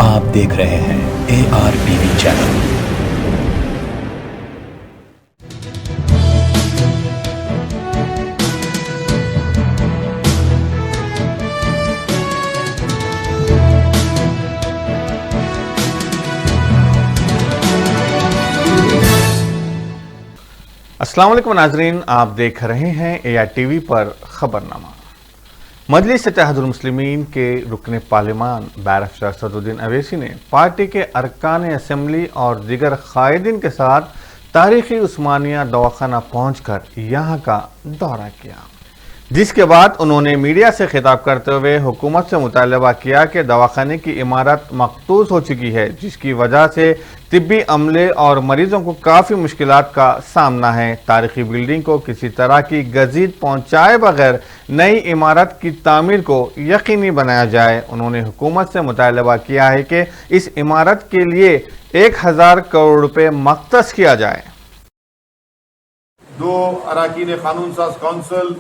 आप देख रहे हैं ARTV चैनल। अस्सलाम वालेकुम नाजरीन, आप देख रहे हैं ARTV पर खबरनामा। मजलिस इत्तेहादुल मुस्लिमीन के रुकन पार्लिमान बैरिस्टर सदरुद्दीन अवैसी ने पार्टी के अरकान असम्बली और दीगर कायदीन के साथ तारीखी उस्मानिया दवाखाना पहुंचकर यहां का दौरा किया, जिसके बाद उन्होंने मीडिया से खिताब करते हुए हुकूमत से मुतालबा किया कि दवाखाने की इमारत मकतूस हो चुकी है, जिसकी वजह से तिब्बी अमले और मरीजों को काफ़ी मुश्किलात का सामना है। तारीखी बिल्डिंग को किसी तरह की गजीद पहुंचाए बगैर नई इमारत की तामीर को यकीनी बनाया जाए। उन्होंने हुकूमत से मुतालबा किया है कि इस इमारत के लिए 1000 करोड़ रुपए मख्तस किया जाए। दो अराकीन कानून साज काउंसिल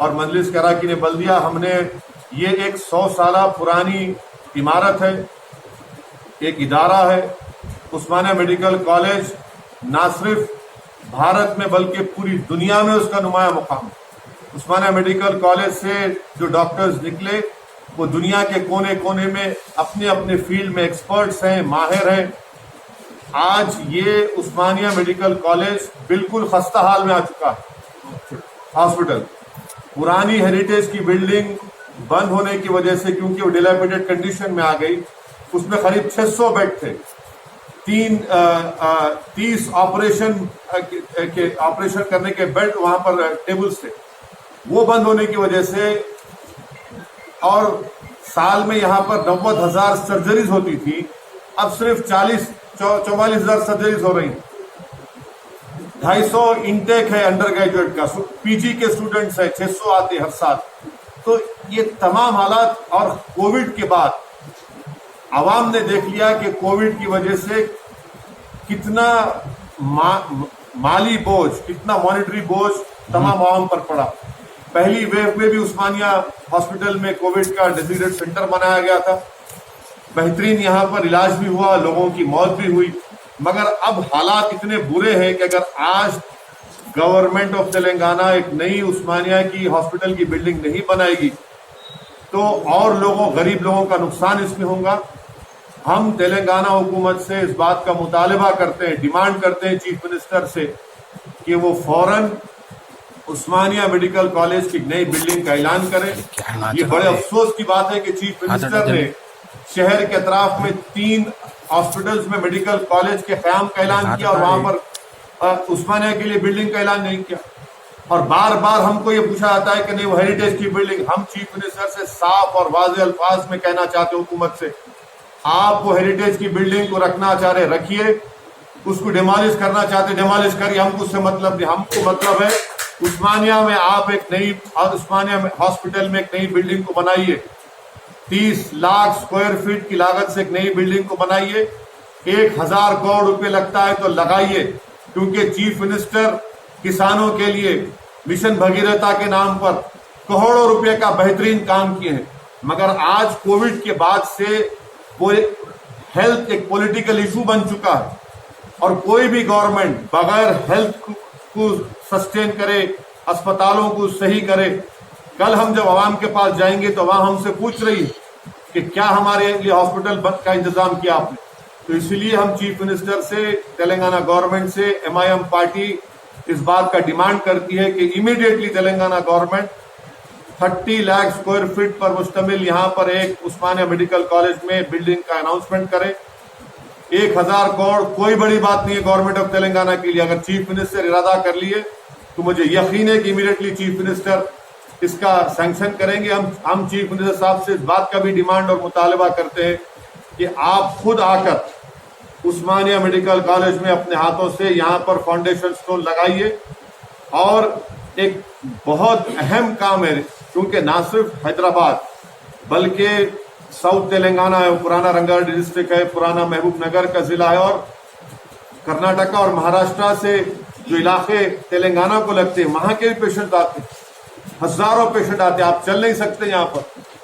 और मजलिस के अराकीन बल्दिया, हमने ये एक 100 साल पुरानी इमारत है, एक इदारा है। उस्मानिया मेडिकल कॉलेज ना सिर्फ भारत में बल्कि पूरी दुनिया में उसका नुमाया मुकाम है। उस्मानिया मेडिकल कॉलेज से जो डॉक्टर्स निकले वो दुनिया के कोने कोने में अपने अपने फील्ड में एक्सपर्ट्स हैं, माहिर हैं। आज ये उस्मानिया मेडिकल कॉलेज बिल्कुल खस्ता हाल में आ चुका है। हॉस्पिटल पुरानी हेरिटेज की बिल्डिंग बंद होने की वजह से, क्योंकि वो डिलैपिडेटेड कंडीशन में आ गई, उसमें करीब 600 बेड थे, 30 ऑपरेशन करने के बेड वहां पर टेबल्स थे, वो बंद होने की वजह से, और साल में यहां पर 90,000 सर्जरीज होती थी, अब सिर्फ 44,000 सर्जरीज हो रही। 250 इनटेक है अंडर ग्रेजुएट का, पीजी के स्टूडेंट्स है 600 आते हर साल। तो ये तमाम हालात, और कोविड के बाद आवाम ने देख लिया कि कोविड की वजह से कितना माली बोझ, कितना मॉनिटरी बोझ तमाम आवाम पर पड़ा। पहली वेव में भी उस्मानिया हॉस्पिटल में कोविड का डेजिग्नेटेड सेंटर बनाया गया था, बेहतरीन यहाँ पर इलाज भी हुआ, लोगों की मौत भी हुई। मगर अब हालात इतने बुरे हैं कि अगर आज गवर्नमेंट ऑफ तेलंगाना एक नई उस्मानिया की हॉस्पिटल की बिल्डिंग नहीं बनाएगी तो और गरीब लोगों का नुकसान इसमें होगा। हम तेलंगाना हुकूमत से इस बात का मुतालबा करते हैं, डिमांड करते हैं चीफ मिनिस्टर से कि वो फौरन उस्मानिया मेडिकल कॉलेज की नई बिल्डिंग का ऐलान करें। ये बड़े अफसोस की बात है कि चीफ मिनिस्टर ने शहर के अतराफ में 3 हॉस्पिटल्स में मेडिकल कॉलेज के क़याम का ऐलान किया और वहां पर उस्मानिया के लिए बिल्डिंग का ऐलान नहीं किया। और बार बार हमको ये पूछा जाता है कि नहीं वो हेरिटेज की बिल्डिंग। हम चीफ मिनिस्टर से साफ और वाज़े अल्फाज में कहना चाहते हैं हुकूमत से, आप वो हेरिटेज की बिल्डिंग को रखना चाह रहे रखिए, उसको डिमोलिश करना चाहते डिमोलिश करिए, हमको उससे मतलब नहीं। हमको मतलब है उस्मानिया में आप एक नई उस्मानिया हॉस्पिटल में एक नई बिल्डिंग को बनाइए, 30 लाख स्क्वायर फीट की लागत से एक नई बिल्डिंग को बनाइए। 1000 करोड़ रुपए लगता है तो लगाइए, क्योंकि चीफ मिनिस्टर किसानों के लिए मिशन भगीरथा के नाम पर करोड़ों रुपए का बेहतरीन काम किए हैं। मगर आज कोविड के बाद से कोई हेल्थ एक पॉलिटिकल इशू बन चुका है और कोई भी गवर्नमेंट बगैर हेल्थ को सस्टेन करे, अस्पतालों को सही करे। कल हम जब आवाम के पास जाएंगे तो वहां हमसे पूछ रही है कि क्या हमारे लिए हॉस्पिटल का इंतजाम किया आपने। तो इसलिए हम चीफ मिनिस्टर से, तेलंगाना गवर्नमेंट से, MIM पार्टी इस बात का डिमांड करती है कि immediately Telangana government 30 lakh square feet पर मुश्तमिल यहाँ पर एक उस्मानिया मेडिकल कॉलेज में बिल्डिंग का अनाउंसमेंट करे। 1000 करोड़ कोई बड़ी बात नहीं है गवर्नमेंट ऑफ तेलंगाना के लिए। अगर चीफ मिनिस्टर इरादा कर लिए तो मुझे यकीन है कि इमीडिएटली चीफ मिनिस्टर इसका सैंक्शन करेंगे। हम चीफ मिनिस्टर साहब से इस बात का भी डिमांड और मुतालबा करते हैं कि आप खुद आकर उस्मानिया मेडिकल कॉलेज में अपने हाथों से यहाँ पर फाउंडेशन स्टोन लगाइए। और एक बहुत अहम काम है, क्योंकि ना सिर्फ हैदराबाद बल्कि साउथ तेलंगाना है, पुराना रंगारेड्डी डिस्ट्रिक्ट है, पुराना महबूब नगर का जिला है, और कर्नाटका और महाराष्ट्र से जो इलाके तेलंगाना को लगते हैं वहां के भी पेशेंट आते हैं, हजारों पेशेंट आते हैं। आप चल नहीं सकते यहाँ पर,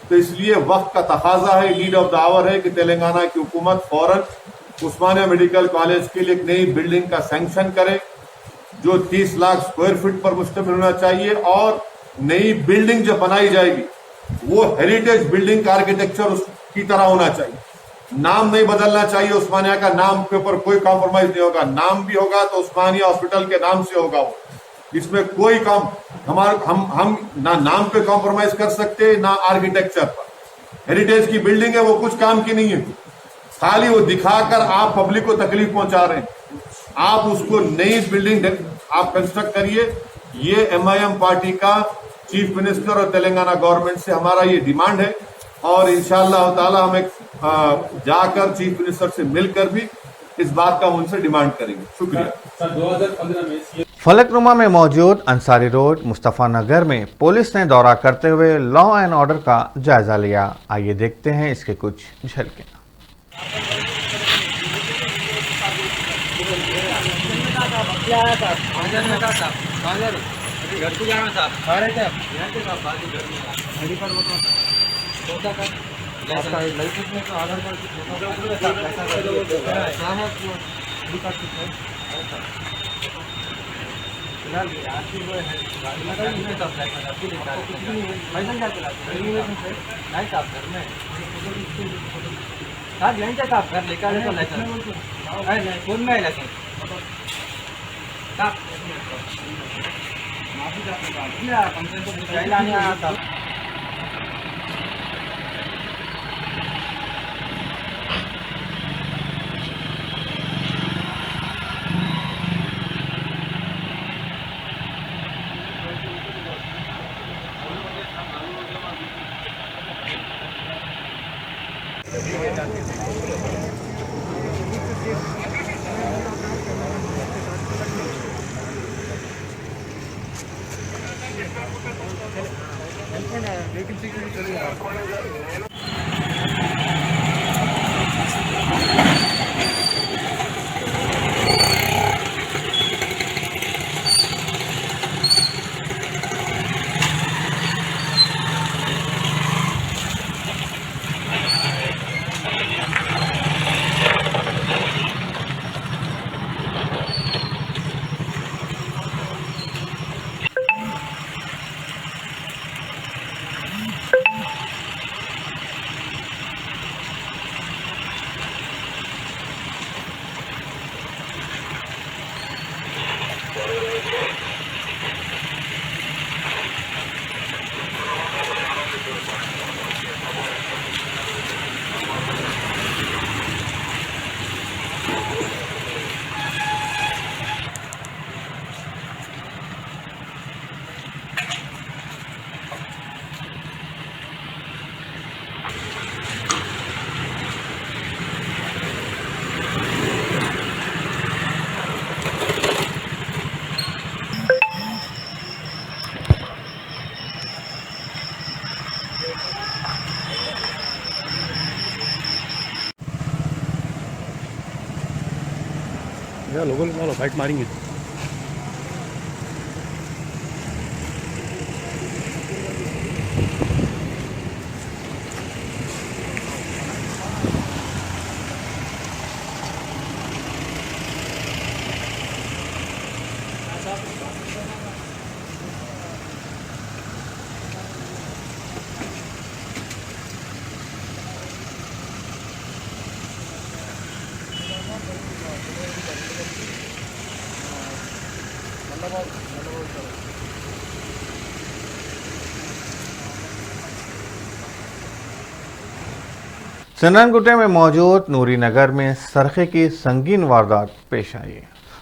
तो इसलिए वक्त का तकाजा है, नीड ऑफ द आवर है कि तेलंगाना की हुकूमत फौरन उस्मानिया मेडिकल कॉलेज के लिए एक नई बिल्डिंग का सैंक्शन करे जो 30 लाख स्क्वायर फीट पर मुश्तमिल होना चाहिए, और नई बिल्डिंग जो बनाई जाएगी वो हेरिटेज बिल्डिंग का आर्किटेक्चर की तरह होना चाहिए। नाम नहीं बदलना चाहिए, उस्मानिया का नाम के ऊपर कोई कॉम्प्रोमाइज नहीं होगा। नाम भी होगा तो उस्मानिया हॉस्पिटल के नाम से होगा, वो इसमें कोई काम हम ना नाम पे कॉम्प्रोमाइज कर सकते ना आर्किटेक्चर पर। हेरिटेज की बिल्डिंग है, वो कुछ काम की नहीं है, खाली वो दिखाकर आप पब्लिक को तकलीफ पहुंचा रहे हैं। आप उसको नई बिल्डिंग आप कंस्ट्रक्ट करिए। ये MIM पार्टी का चीफ मिनिस्टर और तेलंगाना गवर्नमेंट से हमारा ये डिमांड है, और इंशाअल्लाह ताला हम एक जाकर चीफ मिनिस्टर से मिलकर भी इस बात का उनसे डिमांड करेंगे। शुक्रिया। सर 2015 में फलकनुमा में मौजूद अंसारी रोड मुस्तफ़ा नगर में पुलिस ने दौरा करते हुए लॉ एंड ऑर्डर का जायजा लिया। आइए देखते हैं इसके कुछ झलकें। घर को जाना साहब, खा रहे थे आप यहाँ के साहब, बाजू घर में आईडी कार्ड बताओ होता का आपका लाइसेंस में तो आधार कार्ड की फोटो है, क्या है आईडी कार्ड की है फिलहाल आपकी वो है गाड़ी लगा नहीं है, आप लाइसेंस आपकी लेकर लाइसेंस क्या चलाते हैं नहीं साहब घर में साहब यहीं तक आप घर लेकर आए तो लाइसेंस फोन में है लाइसेंस साहब माफी चाहता हूँ कंप्लेन तो पहले आने आया था। लोगों को फाइट मारेंगे। सन्नानगुटे में मौजूद नूरी नगर में सरखे की संगीन वारदात पेश आई।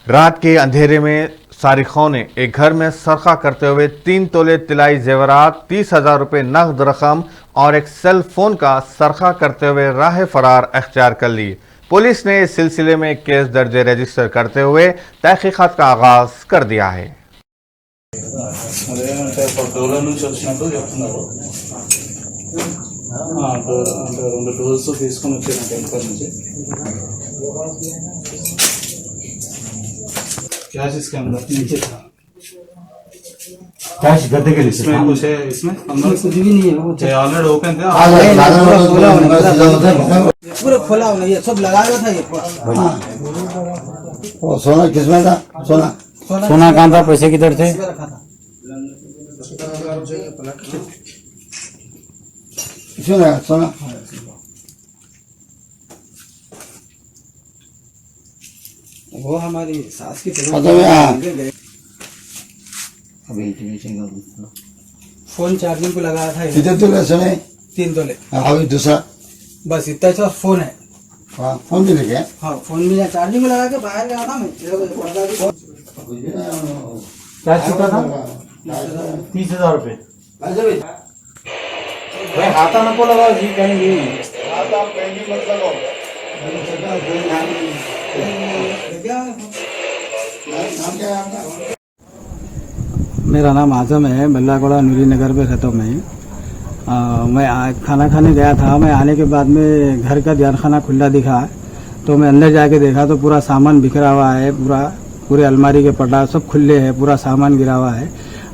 रात के अंधेरे में सारिखों ने एक घर में सरखा करते हुए 3 तोले तिलाई जेवरात, 30,000 रुपये नकद रकम और एक सेल फोन का सरखा करते हुए राह फरार अख्तियार कर ली। पुलिस ने इस सिलसिले में केस दर्ज रजिस्टर करते हुए तहकीकात का आगाज कर दिया है। అంటే 2 టూల్స్ తీసుకొని వచ్చారంటే ఇంటర్ నుంచి క్యాష్ స్కామ్ నుంచి इसमें कुछ है, इसमें कुछ भी नहीं है वो ऑलरेडी ओपन थे। पूरा खोला हुआ नहीं है, सब लगाया था ये सोना किसमें था? सोना कहाँ था? पैसे किधर थे? रखा था। सोना वो हमारी सास की फोन चार्जिंग पे लगाया था ये। कितने तोले सोने? 3 तोले। अभी दूसरा बस इतना अच्छा फोन है। फोन भी लेके हाँ फोन भी चार्जिंग में लगा के बाहर गया था मैं। क्या चुका था? 30,000 रुपए। भाई हाथा नको लगाओ जी, कहेंगे मेरा नाम आजम है, बल्लाकोड़ा नूरी नगर पे रहता हूँ मैं। खाना खाने गया था। मैं आने के बाद में घर का ध्यान खाना खुला दिखा तो मैं अंदर जाके देखा तो पूरा सामान बिखरा हुआ है। पूरे अलमारी के पटा सब खुले हैं, पूरा सामान गिरा हुआ है।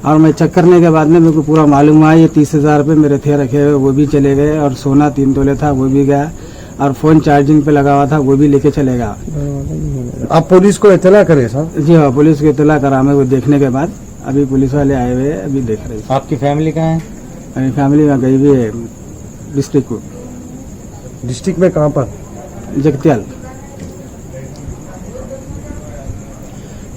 और मैं चेक करने के बाद में मेरे को पूरा मालूम हुआ ये 30,000 रुपये मेरे थे रखे हुए, वो भी चले गए। और सोना 3 तोले था वो भी गया। और फोन चार्जिंग पे लगा हुआ था वो भी लेके चलेगा। आप पुलिस को इत्तला करे सर? जी हाँ, पुलिस को इत्तला करा मैं। वो देखने के बाद अभी पुलिस वाले आए हुए अभी देख रहे हैं। आपकी फैमिली कहाँ है? मेरी फैमिली में गई हुई है डिस्ट्रिक्ट को। डिस्ट्रिक्ट में कहाँ पर? जगत्याल।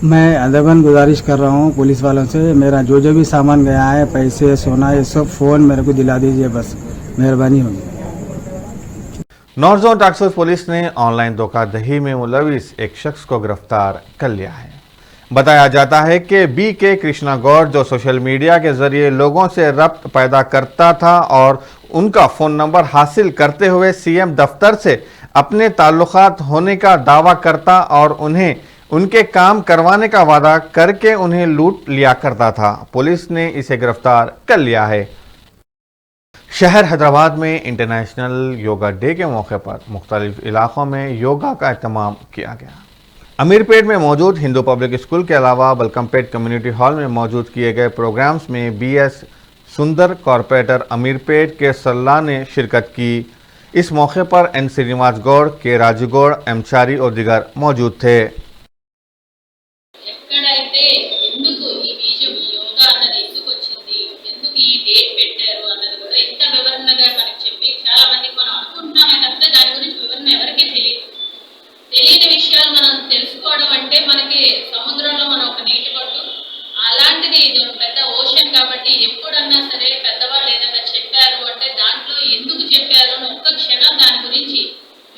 मैं अदबन गुजारिश कर रहा हूँ पुलिस वालों से, मेरा जो भी सामान गया है, पैसे सोना ये सब फोन मेरे को दिला दीजिए, बस मेहरबानी होगी। North zone task force police ने ऑनलाइन धोखाधड़ी में मुलविस एक शख्स को गिरफ्तार कर लिया है। बताया जाता है कि BK कृष्णा गौड़ जो सोशल मीडिया के जरिए लोगों से रब्त पैदा करता था और उनका फ़ोन नंबर हासिल करते हुए CM दफ्तर से अपने ताल्लुकात होने का दावा करता और उन्हें उनके काम करवाने का वादा करके उन्हें लूट लिया करता था। पुलिस ने इसे गिरफ्तार कर लिया है। शहर हैदराबाद में इंटरनेशनल योगा डे के मौके पर मुख्तलिफ इलाकों में योगा का एहतमाम किया गया। अमीरपेट में मौजूद हिंदू पब्लिक स्कूल के अलावा बलकमपेट कम्युनिटी हॉल में मौजूद किए गए प्रोग्राम्स में BS सुंदर कॉरपोरेटर अमीरपेट के सल्ला ने शिरकत की। इस मौके पर N Srinivas Gaur, K Raju Gaur, M चारी और दीगर मौजूद थे। ఎక్కడైతే ఎందుకు ఈ బీజం యోగా అన్నది ఎందుకు వచ్చింది, ఎందుకు ఈ డేట్ పెట్టారు అన్నది కూడా ఇంత వివరణగా మనకి చెప్పి చాలా మందికి మనం అనుకుంటున్నామే తప్పితే దాని గురించి వివరణ ఎవరికీ తెలియని విషయాలు మనం తెలుసుకోవడం అంటే మనకి సముద్రంలో మనం ఒక నీటి పట్టు అలాంటిది ఇది ఒక పెద్ద ఓషన్ కాబట్టి ఎప్పుడన్నా సరే పెద్దవాళ్ళు ఏదైనా చెప్పారు అంటే దాంట్లో ఎందుకు చెప్పారు అని ఒక్క క్షణం దాని గురించి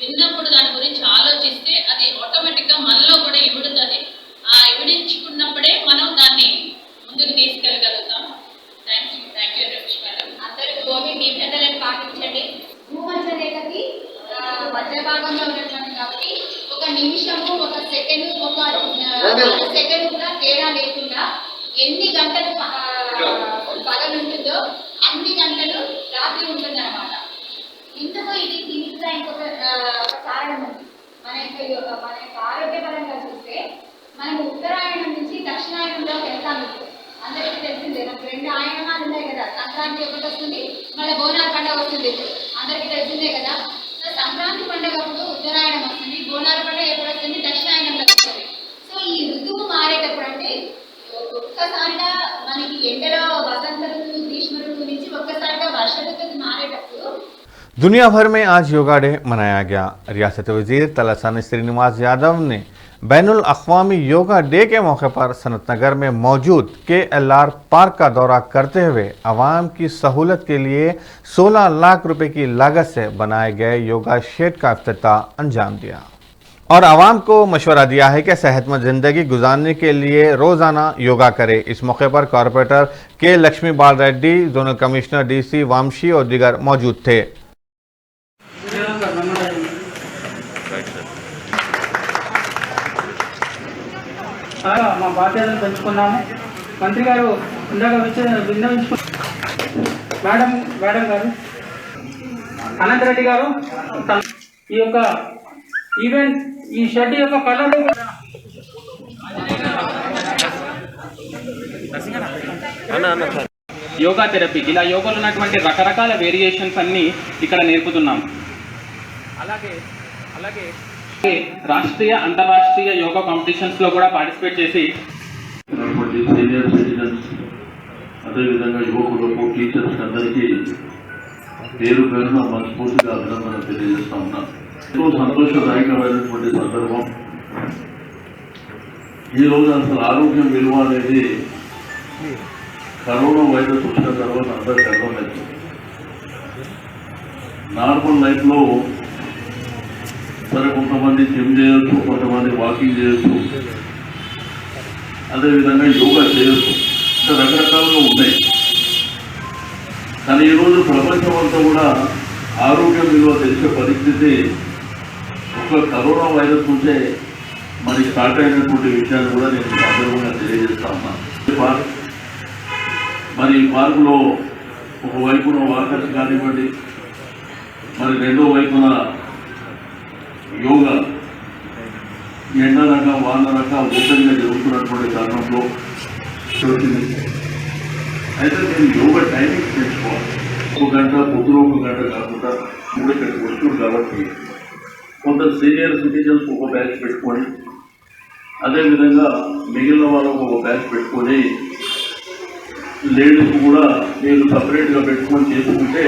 విన్నప్పుడు దాని గురించి ఆలోచిస్తే అది ఆటోమేటిక్గా మనలో కూడా ఇమిడుతుంది. ఆ ఇమిడించుకున్నప్పుడే మనం దాన్ని ముందుకు తీసుకెళ్ళగలుగుతాం. Thank you Ramesh madam. అందరూ కోవిడ్ నిబంధనలను పాటించండి. భూమధ్య రేఖకి మధ్య భాగంలో ఉన్నటువంటి కాబట్టి ఒక నిమిషము, ఒక సెకండ్, ఒక సెకండ్ కూడా తేడా లేకుండా ఎన్ని గంటలు పగలు ఉంటుందో అన్ని గంటలు రాత్రి ఉంటుంది అన్నమాట. ఇందుకు ఇది దీనికి ఇంకొక కారణం ఉంది. మన యొక్క ఆరోగ్యపరంగా చూస్తే మనము ఉత్తరాయణం నుంచి దక్షిణాయనంలోకి వెళ్తాము. అందరికీ తెలిసిందే, మనకు 2 ఆయనమాలు ఉన్నాయి కదా. సంక్రాంతి ఒకటి వస్తుంది, మళ్ళీ బోనాల పండుగ వస్తుంది, అందరికీ తెలిసిందే కదా. సో సంక్రాంతి పండుగ అప్పుడు ఉత్తరాయణం వస్తుంది, బోనాల పండుగ ఎప్పుడు వస్తుంది, దక్షిణాయనంలో వస్తుంది. సో ఈ ఋతువు మారేటప్పుడు అంటే ఒక్కసారిగా మనకి ఎండలో వసంత ఋతువు, గ్రీష్మ ఋతువు నుంచి ఒక్కసారిగా వర్ష ఋతువు మారేటప్పుడు दुनिया भर में आज योगा डे मनाया गया। रियासत वजीर तलसानी श्रीनिवास यादव ने बैनुल अक़वामी योगा डे के मौके पर सनत नगर में मौजूद KLR पार्क का दौरा करते हुए आवाम की सहूलत के लिए 16 लाख रुपए की लागत से बनाए गए योगा शेड का इफ्तिताह अंजाम दिया और आवाम को मशवरा दिया है कि सेहतमंद जिंदगी गुजारने के लिए रोजाना योगा करे। इस मौके पर कॉरपोरेटर K लक्ष्मी बाल Reddy, zonal commissioner DC Vamshi और दीगर मौजूद थे। మా బాధ్యతలు పెంచుకున్నాము. మంత్రి గారు ఇందాక విన్నవించుకు మేడం గారు అనంతరెడ్డి గారు ఈ యొక్క ఈవెంట్ ఈ షెడ్ యొక్క కలర్ యోగా థెరపీ, ఇలా యోగాలో ఉన్నటువంటి రకరకాల వేరియేషన్స్ అన్నీ ఇక్కడ నేర్పుతున్నాం. అలాగే రాష్ట్రీయ అంతర్రాష్ట్రీయ యోగా కాంపిటీషన్స్లో కూడా పార్టిసిపేట్ చేసి సీనియర్ సిటిజన్స్ అదేవిధంగా యువకులకు టీచర్స్ అందరికీ పేరు పేరున మనస్ఫూర్తిగా అభినందనలు తెలియజేస్తా ఉన్నా. ఎంతో సంతోషదాయకమైనటువంటి సందర్భం. ఈరోజు అసలు ఆరోగ్యం విలువ అనేది కరోనా వైరస్ వచ్చిన తర్వాత అందరికీ అర్థమైంది. నార్మల్ లైఫ్లో సరే కొంతమంది జిమ్ చేయొచ్చు, కొంతమంది వాకింగ్ చేయొచ్చు, అదేవిధంగా యోగా చేయొచ్చు, ఇంకా రకరకాలుగా ఉన్నాయి. కానీ ఈరోజు ప్రపంచం అంతా కూడా ఆరోగ్యం విలువ తెలిసే పరిస్థితి ఒక కరోనా వైరస్ నుంచే మరి స్టార్ట్ అయినటువంటి విషయాన్ని కూడా నేను సందర్భంగా తెలియజేస్తా ఉన్నాను. మరి ఈ పార్కులో ఒకవైపున వాకర్స్ కానివ్వండి, మరి రెండో వైపున యోగా ఎండనక వాననక ఓపెన్గా జరుగుతున్నటువంటి కారణంలో అయితే నేను యోగా టైమింగ్స్ పెంచుకోవాలి. 1 గంట పొద్దున 1 గంట కాకుండా మూడు ఇక్కడికి వస్తుంది కాబట్టి కొంత సీనియర్ సిటిజన్స్ ఒక బ్యాచ్ పెట్టుకొని, అదేవిధంగా మిగిలిన వాళ్ళకు ఒక బ్యాచ్ పెట్టుకొని, లేడీస్ కూడా మీరు సపరేట్గా పెట్టుకొని చేసుకుంటే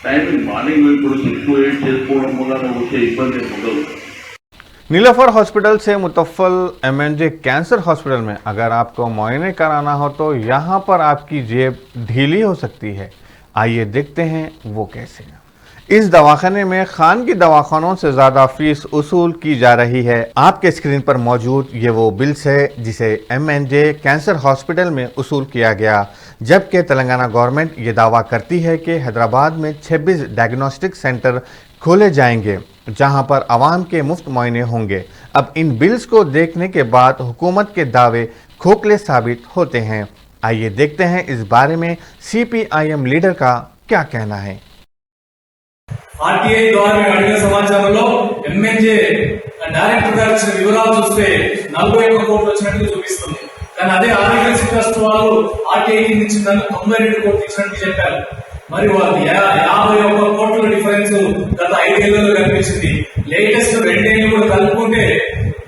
టైమింగ్ మార్నింగ్ ఇప్పుడు 6 to 8 చేసుకోవడం వల్ల వచ్చే ఇబ్బంది ఉండదు. नीलोफर हॉस्पिटल से मुतफ़ल MNJ कैंसर हॉस्पिटल में अगर आपको मुआयने कराना हो तो यहाँ पर आपकी जेब ढीली हो सकती है। आइए देखते हैं वो कैसे। इस दवाखाने में खान की दवाखानों से ज़्यादा फीस उसूल की जा रही है। आपके स्क्रीन पर मौजूद ये वो बिल्स है जिसे MNJ कैंसर हॉस्पिटल में उसूल किया गया, जबकि तेलंगाना गवर्नमेंट ये दावा करती है कि हैदराबाद में 26 डायग्नोस्टिक सेंटर खोले जाएंगे जहां पर आवाम के मुफ्त मुआयने होंगे। अब इन बिल्स को देखने के बाद हुकूमत के दावे खोखले साबित होते हैं। आइए देखते हैं इस बारे में CPIM लीडर का क्या कहना है। ఆర్టీఐ ద్వారా మేము అడిగిన సమాచారంలో ఎంఎన్జే డైరెక్టర్ గారు ఇచ్చిన వివరాలు చూస్తే 41 కోట్లు వచ్చినట్టు చూపిస్తుంది. కానీ అదే ఆరోగ్యశ్రీ ట్రస్ట్ వాళ్ళు ఆర్టీఐ కింద ఇచ్చిన 92 కోట్లు ఇచ్చినట్టు చెప్పారు. మరి వాళ్ళు 51 కోట్ల డిఫరెన్స్ గత 5 ఏళ్లలో కనిపించింది. లేటెస్ట్ 2 ఏళ్ళు కూడా కలుపుకుంటే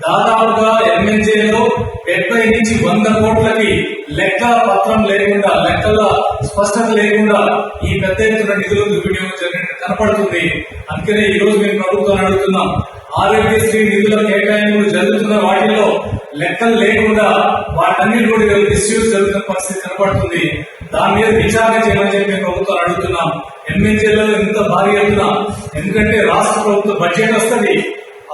దాదాపుగా ఎంఎన్జేలో 70 నుంచి 100 కోట్లకి లెక్కల పత్రం లేకుండా, లెక్కల స్పష్టత లేకుండా ఈ పెద్ద ఎత్తున నిధులు దుర్వినియోగం జరిగినట్టు కనపడుతుంది. అందుకనే ఈ రోజు మేము ప్రభుత్వాన్ని అడుగుతున్నాం, ఆరోగ్యశ్రీ నిధుల కేటాయింపులు జరుగుతున్న వాటిలో లెక్కలు లేకుండా వాటన్నిటి కూడా మిస్యూజ్ జరుగుతున్న పరిస్థితి కనపడుతుంది. దాని మీద విచారణ చేయమని చెప్పి మేము ప్రభుత్వాన్ని అడుగుతున్నాం. ఎంఎన్జేలో ఇంత భారీ ఎత్తున, ఎందుకంటే రాష్ట్ర ప్రభుత్వ బడ్జెట్ వస్తుంది,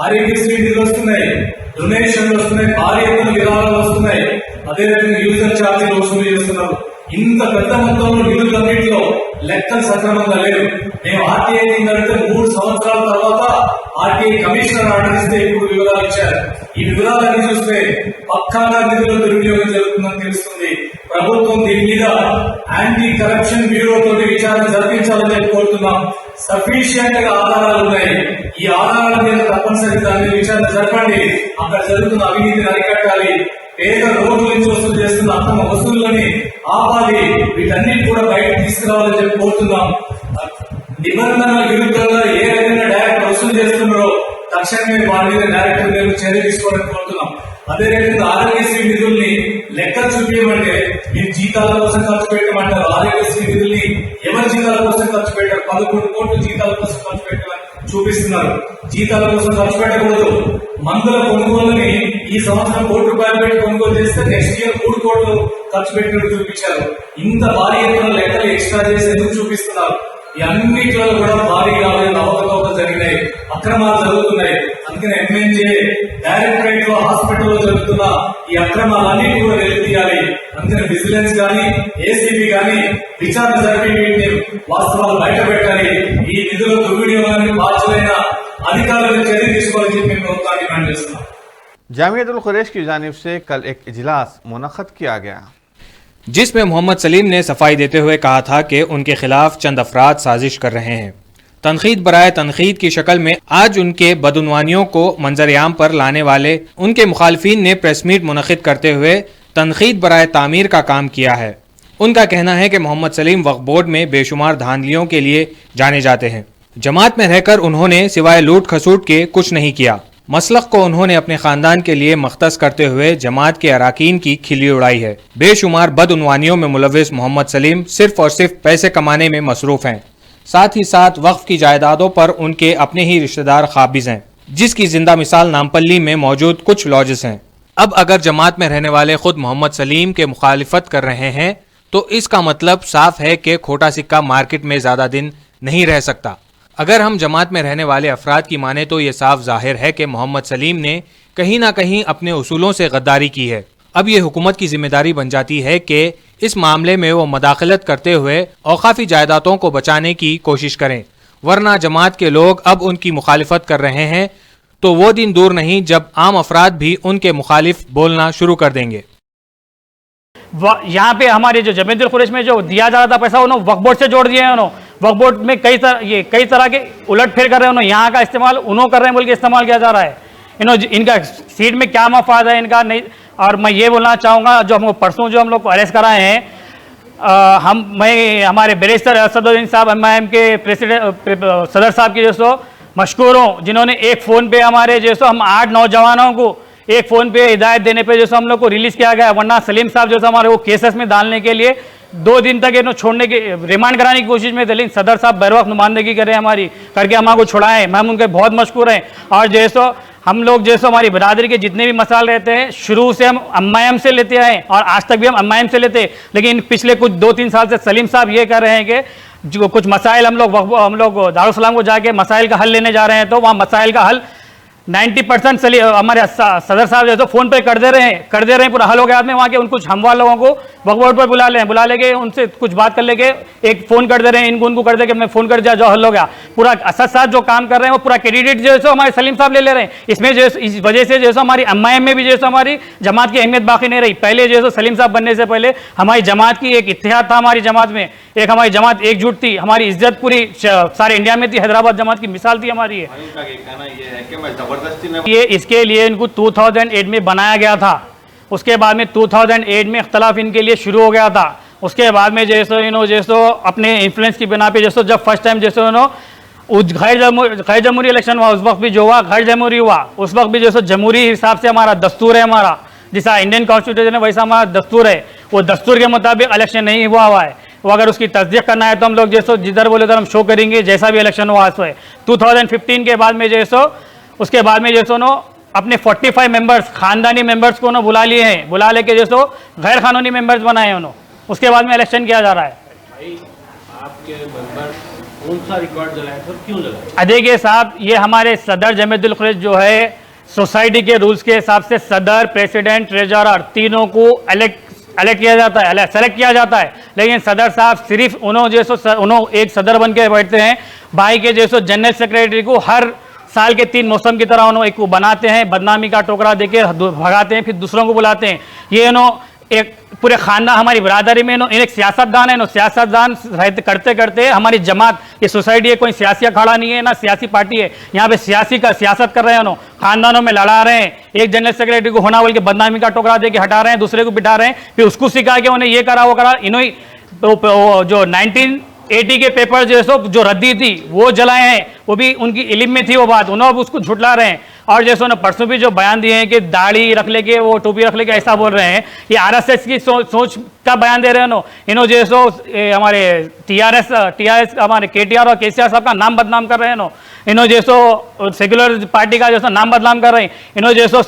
ఆరోగ్యశ్రీ నిధులు వస్తున్నాయి, డొనేషన్లు వస్తున్నాయి, భారీ ఎత్తున విరాళాలు వస్తున్నాయి, అదేవిధంగా యూజర్ ఛార్జీలు వసూలు చేస్తున్నారు. ఇంత పెద్ద మొత్తంలో నిధులన్నింటిలో లెక్కలు సక్రమంగా లేవు. మేము ఆర్టీఐ కింద 3 సంవత్సరాల తర్వాత ఆర్టీఐ కమిషనర్ ఆర్డర్ ఇస్తే ఇప్పుడు వివరాలు ఇచ్చారు. ఈ వివరాలన్నీ చూస్తే పక్కాగా నిధుల దుర్వినియోగం జరుగుతుందని తెలుస్తుంది. ప్రభుత్వం దీని మీద యాంటీ కరప్షన్ బ్యూరో తోటి విచారణ జరిపించాలని చెప్పి కోరుతున్నాం. సఫిషియంట్ గా ఆధారాలు ఉన్నాయి. ఈ ఆధారాల మీద తప్పనిసరి దాని మీద విచారణ జరపండి. అక్కడ జరుగుతున్న అవినీతిని అరికట్టాలి. పేద రోజుల నుంచి వసూలు చేస్తున్న అక్రమ వసూళ్లని ఆపాలి. వీటన్నిటి కూడా బయటకు తీసుకురావాలని చెప్పి కోరుతున్నాం. నిబంధనల విరుద్ధంగా ఏ రకంగా డైరెక్టర్ వసూలు చేస్తున్నారో తక్షణమే వారి మీద డైరెక్టర్ మీద చర్య తీసుకోవాలని కోరుతున్నాం. అదే రకంగా ఆరోగ్యశ్రీ నిధుల్ని లెక్కలు చూపించమంటే మీరు జీతాల కోసం ఖర్చు పెట్టమంటారు. ఆరోగ్యశ్రీ నిధుల్ని ఎవరి జీతాల కోసం ఖర్చు పెట్టారు? 11 కోట్లు జీతాల కోసం ఖర్చు పెట్టాలని చూపిస్తున్నారు. జీతాల కోసం ఖర్చు పెట్టకూడదు. మందుల కొనుగోలుని ఈ సంవత్సరం ₹1 పెట్టి కొనుగోలు చేస్తే నెక్స్ట్ ఇయర్ 3 కోట్లు ఖర్చు పెట్టినట్టు చూపించారు. ఇంత భారీ ఎత్తున లెక్కలు ఎక్స్ట్రా చేసి ఎందుకు చూపిస్తున్నారు? ఈ అన్నింటిలో కూడా భారీగా అవకతవకలు జరిగినాయి, అక్రమాలు జరుగుతున్నాయి. అందుకని ఎంఎన్జే డైరెక్టరేట్ లో హాస్పిటల్లో జరుగుతున్న ఈ అక్రమాలన్నింటి కూడా వెలికితీయాలి. అందుకని విజిలెన్స్ గానీ ఏసీబీ గానీ విచారణ జరిపి వీటిని వాస్తవాలు బయట పెట్టాలి. ఈ నిధుల దుర్వినియోగానికి బాధ్యులైన अधिकारियों चर्य తీసుకోవాలని చెప్పి మేము ప్రభుత్వాన్ని డిమాండ్ చేస్తున్నాం. जामियतुल कुरैश की जानिब से कल एक इजलास मुनक़्क़द किया गया, जिसमें मोहम्मद सलीम ने सफाई देते हुए कहा था कि उनके खिलाफ चंद अफराद साजिश कर रहे हैं। तनखीद बराए तनखीद की शक्ल में आज उनके बदउनवानियों को मंजर-ए-आम पर लाने वाले उनके मुखालफीन ने प्रेस मीट मुनक़्क़िद करते हुए तनखीद बराए तामीर का काम किया है। उनका कहना है कि मोहम्मद सलीम वक्फ बोर्ड में बेशुमार धांधलियों के लिए जाने जाते हैं। जमात में रहकर उन्होंने सिवाय लूट खसूट के कुछ नहीं किया। मसलक को उन्होंने अपने खानदान के लिए मख्तस करते हुए जमात के अराकीन की खिल्ली उड़ाई है। बेशुमार बदउनवानियों में मुलविस मोहम्मद सलीम सिर्फ और सिर्फ पैसे कमाने में मसरूफ हैं। साथ ही साथ वक्फ की जायदादों पर उनके अपने ही रिश्तेदार काबिज हैं, जिसकी जिंदा मिसाल नामपल्ली में मौजूद कुछ लॉजेस हैं। अब अगर जमात में रहने वाले खुद मोहम्मद सलीम के मुखालिफत कर रहे हैं तो इसका मतलब साफ है कि खोटा सिक्का मार्केट में ज्यादा दिन नहीं रह सकता। अगर हम जमात में रहने वाले अफराद की माने तो ये साफ जाहिर है कि मोहम्मद सलीम ने कहीं ना कहीं अपने उसूलों से गद्दारी की है। अब ये हुकूमत की जिम्मेदारी बन जाती है कि इस मामले में वो मदाखलत करते हुए औकाफी जायदादों को बचाने की कोशिश करें, वरना जमात के लोग अब उनकी मुखालिफत कर रहे हैं तो वो दिन दूर नहीं जब आम अफराद भी उनके मुखालिफ बोलना शुरू कर देंगे। यहाँ पे हमारे जो जमीयतुल कुरैश में जो दिया जा रहा था पैसा उन्होंने वक्फ बोर्ड से जोड़ दिए हैं। उन्होंने वक्फ बोर्ड में कई तरह के उलट फेर कर रहे हैं। उन्होंने यहाँ का इस्तेमाल उन्होंने कर रहे हैं बोल के इस्तेमाल किया जा रहा है। इनका सीट में क्या मफाद है इनका नहीं। और मैं ये बोलना चाहूँगा, जो हमको परसों जो हम लोग को अरेस्ट कराए हैं, हमारे बैरिस्टर असदुद्दीन साहब MIM के प्रेसिडेंट सदर साहब की जो मशकूर हूँ, जिन्होंने एक फ़ोन पे हमारे जो हम 8 नौजवानों को एक फ़ोन पे हिदायत देने पे जो हम लोग को रिलीज़ किया गया। वरना सलीम साहब जो हमारे वो केसेस में डालने के लिए 2 दिन तक इन्होंने छोड़ने के रिमांड कराने की कोशिश में थे, लेकिन सदर साहब बर वक्त नुमाइंदगी करें हमारी करके हमारे को छुड़ाएं। हम उनके बहुत मशकूर हैं। और जैसो हम लोग जैसो हमारी बरादरी के जितने भी मसाल रहते हैं शुरू से हम MIM से लेते आए और आज तक भी हम MIM से लेते, लेकिन पिछले कुछ 2-3 साल से सलीम साहब ये कर रहे हैं कि जो कुछ मसाइल हम लोग दारुसलाम को जाके मसाइल का हल लेने जा रहे हैं तो वहाँ मसाइल का हल 90% हमारे सदर साहब जो फ़ोन पे कर दे रहे हैं पूरा हल हो गया। में वहाँ के उन कुछ हमवार लोगों को वक्फ बोर्ड पर बुला लेके उनसे कुछ बात कर लेके एक फ़ोन कर दे रहे हैं, उनको कर दे के मैं फ़ोन कर दिया जो हल हो गया। पूरा असद साहब जो काम कर रहे हैं वो पूरा क्रेडिट जो है हमारे सलीम साहब ले रहे हैं। इसमें जो इस वजह से जो हमारी MIM में भी जो हमारी जमात की अहमियत बाकी नहीं रही। पहले जो सलीम साहब बनने से पहले हमारी जमात की एक इत्तेहाद था, हमारी जमात में एक हमारी जमात एकजुट थी, हमारी इज्जत पूरी सारे इंडिया में थी, हैदराबाद जमात की मिसाल थी हमारी। ये इसके लिए इनको 2008 में बनाया गया था। उसके बाद में 2008 में इख्तलाफ इनके लिए शुरू हो गया था। उसके बाद में जैसो अपने इन्फ्लुएंस की बिना पे जैसो जब फर्स्ट टाइम जैसो गैर जमहूरी इलेक्शन हुआ, उस वक्त भी जो हुआ गैर जमहूरी हुआ। उस वक्त भी जैसो जमहूरी हिसाब से हमारा दस्तूर है, हमारा जैसा इंडियन कॉन्स्टिट्यूशन है वैसा हमारा दस्तूर है, वो दस्तूर के मुताबिक इलेक्शन नहीं हुआ है। वो अगर उसकी तस्दीक करना है तो हम लोग जैसो जिधर बोले उधर हम शो करेंगे, जैसा भी इलेक्शन हुआ है। 2015 के बाद में जैसो उसके बाद में जैसो अपने 45 मेंबर्स खानदानी मेंबर्स को बुला लिए हैं, बुला लेके जैसो गैर कानूनी मेंबर्स बनाए हैं। उसके बाद में इलेक्शन किया जा रहा है। आपके मेंबर कौन सा रिकॉर्ड जलाए थे, क्यों जलाए? देखिए साहब, ये हमारे सदर जमीयतुल कुरैश जो है सोसाइटी के रूल्स के हिसाब से सदर, प्रेसिडेंट, ट्रेजरर तीनों को सेलेक्ट किया जाता है। लेकिन सदर साहब सिर्फ उन्होंने एक सदर बन के बैठते हैं। भाई के जैसो जनरल सेक्रेटरी को हर साल के 3 मौसम की तरह उन्होंने एक को बनाते हैं, बदनामी का टोकरा देके भगाते हैं, फिर दूसरों को बुलाते हैं। ये एक पूरे खानदान हमारी बरादरी में एक सियासतदान है। सियासतदान करते करते हमारी जमात, ये सोसाइटी है, कोई सियासी अखाड़ा नहीं है, ना सियासी पार्टी है। यहाँ पे सियासत कर रहे हैं, खानदानों में लड़ा रहे हैं। एक जनरल सेक्रेटरी को होना बोल के बदनामी का टोकरा देके हटा रहे हैं, दूसरे को बिठा रहे हैं, फिर उसको सिखा के उन्हें ये करा वो करा। इन्होंने जो 1980 के पेपर जो रद्दी थी वो जलाए हैं, वो भी उनकी इल्म में थी वो बात, उन्होंने उसको झुटला रहे हैं। और जैसे उन्होंने परसों भी जो बयान दिए हैं कि दाढ़ी रख लेके वो टोपी रख लेके ऐसा बोल रहे हैं, ये RSS की सोच का बयान दे रहे हैं। इन्होंने जैसो हमारे TRS हमारे KTR और KCR साहब का नाम बदनाम कर रहे हैं। इन्होंने जैसो सेक्युलर पार्टी का जैसा नाम बदनाम कर रहे हैं। इन्होंने जैसो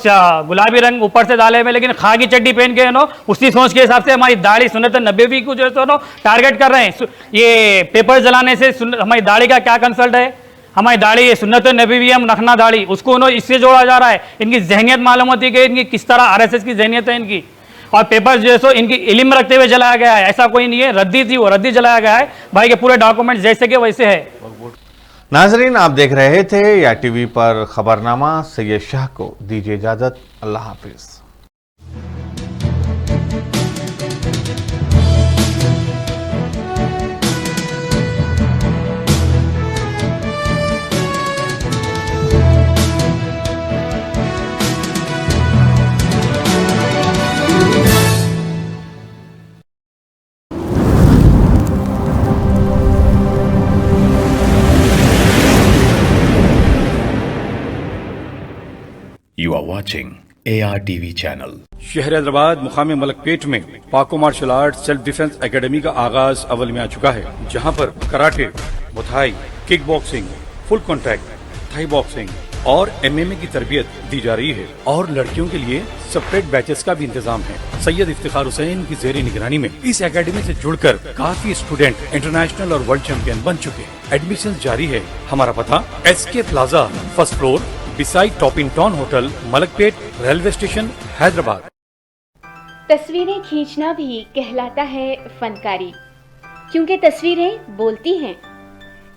गुलाबी रंग ऊपर से डाले हुए लेकिन खाकी चड्डी पहन के उसी सोच के हिसाब से हमारी दाढ़ी सुन्नत नबवी को जो टारगेट कर रहे हैं। ये पेपर जलाने से हमारी दाढ़ी का क्या कंसल्ट है? हमारी दाढ़ी ये सुन्नत नबवी हम रखना दाढ़ी, उसको इससे जोड़ा जा रहा है। इनकी जहनियत मालूम होती है कि इनकी किस तरह RSS की जहनियत है इनकी। और पेपर जैसो इनकी इल्म रखते हुए जलाया गया है, ऐसा कोई नहीं है। रद्दी थी, वो रद्दी जलाया गया है। भाई के पूरे डॉक्यूमेंट जैसे के वैसे है। नाजरीन, आप देख रहे थे या टीवी पर खबरनामा। सैयद शाह को दीजिए इजाजत। अल्लाह हाफिज। You are watching ARTV channel. शहर हैदराबाद मुकाम मलकपेट में पाको martial art self defence academy का आगाज अव्वल में आ चुका है, जहां पर karate, muay thai, kick boxing, full contact, Thai boxing और MMA की तरबियत दी जा रही है और लड़कियों के लिए सेपरेट बैचेस का भी इंतजाम है। सैयद इफ्तिखार हुसैन की जेर निगरानी में इस एकेडमी से जुड़कर काफी स्टूडेंट इंटरनेशनल और वर्ल्ड चैंपियन बन चुके हैं। एडमिशन जारी है। हमारा पता SK plaza, first floor, beside top in town hotel, Malakpet, railway station, Hyderabad. तस्वीरें खींचना भी कहलाता है फनकारी, क्योंकि तस्वीरें बोलती हैं।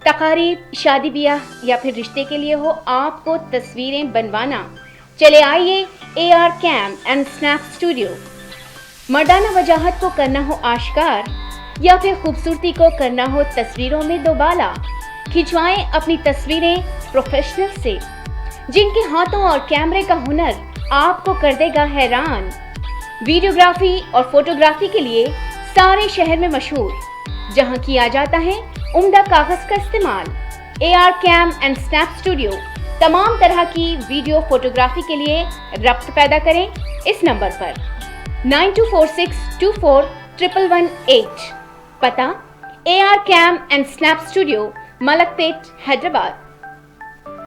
तकारीब, शादी ब्याह या फिर रिश्ते के लिए हो आपको तस्वीरें बनवाना, चले आइए AR cam and snap studio. मर्दाना वजाहत को करना हो आश्कार या फिर खूबसूरती को करना हो तस्वीरों में दोबाला, खिंचवाएं अपनी तस्वीरें प्रोफेशनल से, जिनके हाथों और कैमरे का हुनर आपको कर देगा हैरान। वीडियोग्राफी और फोटोग्राफी के लिए सारे शहर में मशहूर, जहां किया जाता है उम्दा कागज का इस्तेमाल। AR cam and snap studio तमाम तरह की वीडियो फोटोग्राफी के लिए रब्त पैदा करें इस नंबर पर 9246241118। पता AR cam and snap studio, Malakpet, Hyderabad.